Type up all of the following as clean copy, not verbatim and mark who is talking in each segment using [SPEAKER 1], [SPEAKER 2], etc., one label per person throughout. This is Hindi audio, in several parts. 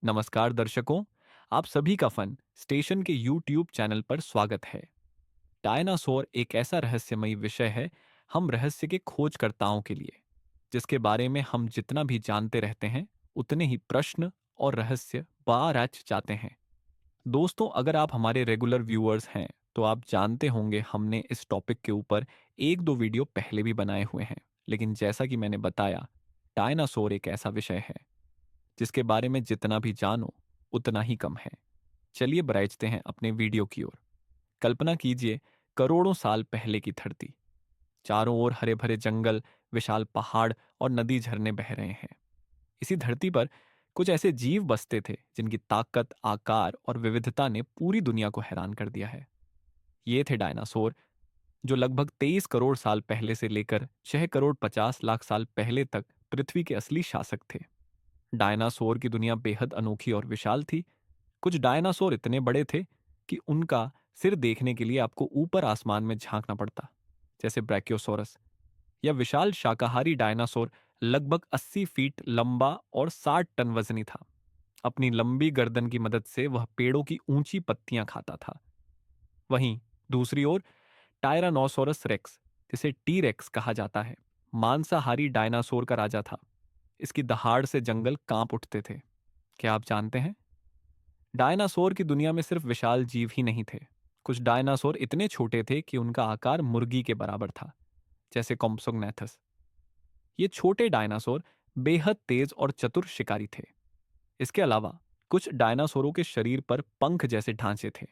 [SPEAKER 1] नमस्कार दर्शकों, आप सभी का फन स्टेशन के यूट्यूब चैनल पर स्वागत है। डायनासोर एक ऐसा रहस्यमयी विषय है, हम रहस्य के खोजकर्ताओं के लिए, जिसके बारे में हम जितना भी जानते रहते हैं, उतने ही प्रश्न और रहस्य बाहर आ जाते हैं। दोस्तों, अगर आप हमारे रेगुलर व्यूअर्स हैं, तो आप जानते होंगे हमने इस टॉपिक के ऊपर एक दो वीडियो पहले भी बनाए हुए हैं। लेकिन जैसा कि मैंने बताया, डायनासोर एक ऐसा विषय है जिसके बारे में जितना भी जानो उतना ही कम है। चलिए बढ़ते हैं अपने वीडियो की ओर। कल्पना कीजिए, करोड़ों साल पहले की धरती। चारों ओर हरे भरे जंगल, विशाल पहाड़ और नदी झरने बह रहे हैं। इसी धरती पर कुछ ऐसे जीव बसते थे जिनकी ताकत, आकार और विविधता ने पूरी दुनिया को हैरान कर दिया है। ये थे डायनासोर, जो लगभग 23 करोड़ साल पहले से लेकर 6 करोड़ 50 लाख साल पहले तक पृथ्वी के असली शासक थे। डायनासोर की दुनिया बेहद अनोखी और विशाल थी। कुछ डायनासोर इतने बड़े थे कि उनका सिर देखने के लिए आपको ऊपर आसमान में झांकना पड़ता, जैसे ब्रैकियोसोरस। यह विशाल शाकाहारी डायनासोर लगभग 80 फीट लंबा और 60 टन वजनी था। अपनी लंबी गर्दन की मदद से वह पेड़ों की ऊंची पत्तियां खाता था। वहीं दूसरी ओर टायरानोसोरस रेक्स, जिसे टी रेक्स कहा जाता है, मांसाहारी डायनासोर का राजा था। इसकी दहाड़ से जंगल कांप उठते थे। क्या आप जानते हैं, डायनासोर की दुनिया में सिर्फ विशाल जीव ही नहीं थे। कुछ डायनासोर इतने छोटे थे कि उनका आकार मुर्गी के बराबर था, जैसे कॉम्सोगनेथस। ये छोटे डायनासोर बेहद तेज और चतुर शिकारी थे। इसके अलावा कुछ डायनासोरों के शरीर पर पंख जैसे ढांचे थे।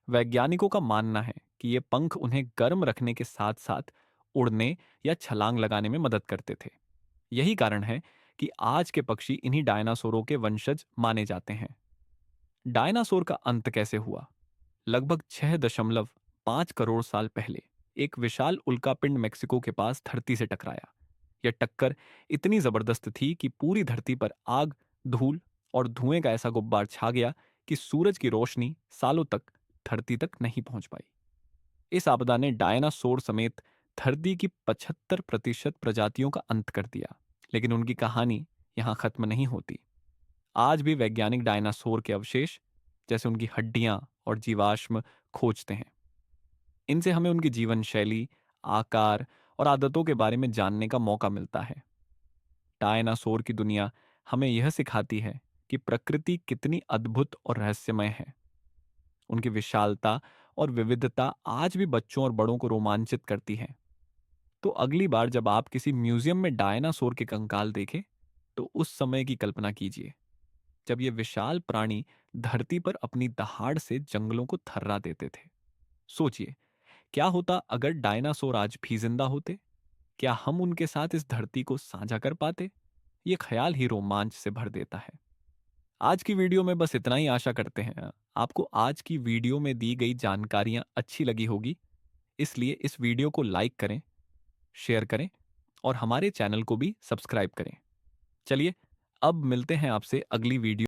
[SPEAKER 1] वैज्ञानिकों का मानना है कि ये पंख उन्हें गर्म रखने के साथ साथ उड़ने या छलांग लगाने में मदद करते थे। यही कारण है कि आज के पक्षी इन्हीं डायनासोरों के वंशज माने जाते हैं। डायनासोर का अंत कैसे हुआ? लगभग 6.5 करोड़ साल पहले एक विशाल उल्कापिंड मेक्सिको के पास धरती से टकराया। यह टक्कर इतनी जबरदस्त थी कि पूरी धरती पर आग, धूल और धुएं का ऐसा गुब्बार छा गया कि सूरज की रोशनी सालों तक धरती तक नहीं पहुंच पाई। इस आपदा ने डायनासोर समेत धरती की 75% प्रजातियों का अंत कर दिया। लेकिन उनकी कहानी यहां खत्म नहीं होती। आज भी वैज्ञानिक डायनासोर के अवशेष, जैसे उनकी हड्डियां और जीवाश्म, खोजते हैं। इनसे हमें उनकी जीवन शैली, आकार और आदतों के बारे में जानने का मौका मिलता है। डायनासोर की दुनिया हमें यह सिखाती है कि प्रकृति कितनी अद्भुत और रहस्यमय है। उनकी विशालता और विविधता आज भी बच्चों और बड़ों को रोमांचित करती है। तो अगली बार जब आप किसी म्यूजियम में डायनासोर के कंकाल देखें, तो उस समय की कल्पना कीजिए जब ये विशाल प्राणी धरती पर अपनी दहाड़ से जंगलों को थर्रा देते थे। सोचिए, क्या होता अगर डायनासोर आज भी जिंदा होते? क्या हम उनके साथ इस धरती को साझा कर पाते? ये ख्याल ही रोमांच से भर देता है। आज की वीडियो में बस इतना ही। आशा करते हैं आपको आज की वीडियो में दी गई जानकारियां अच्छी लगी होगी। इसलिए इस वीडियो को लाइक करें, शेयर करें और हमारे चैनल को भी सब्सक्राइब करें। चलिए, अब मिलते हैं आपसे अगली वीडियो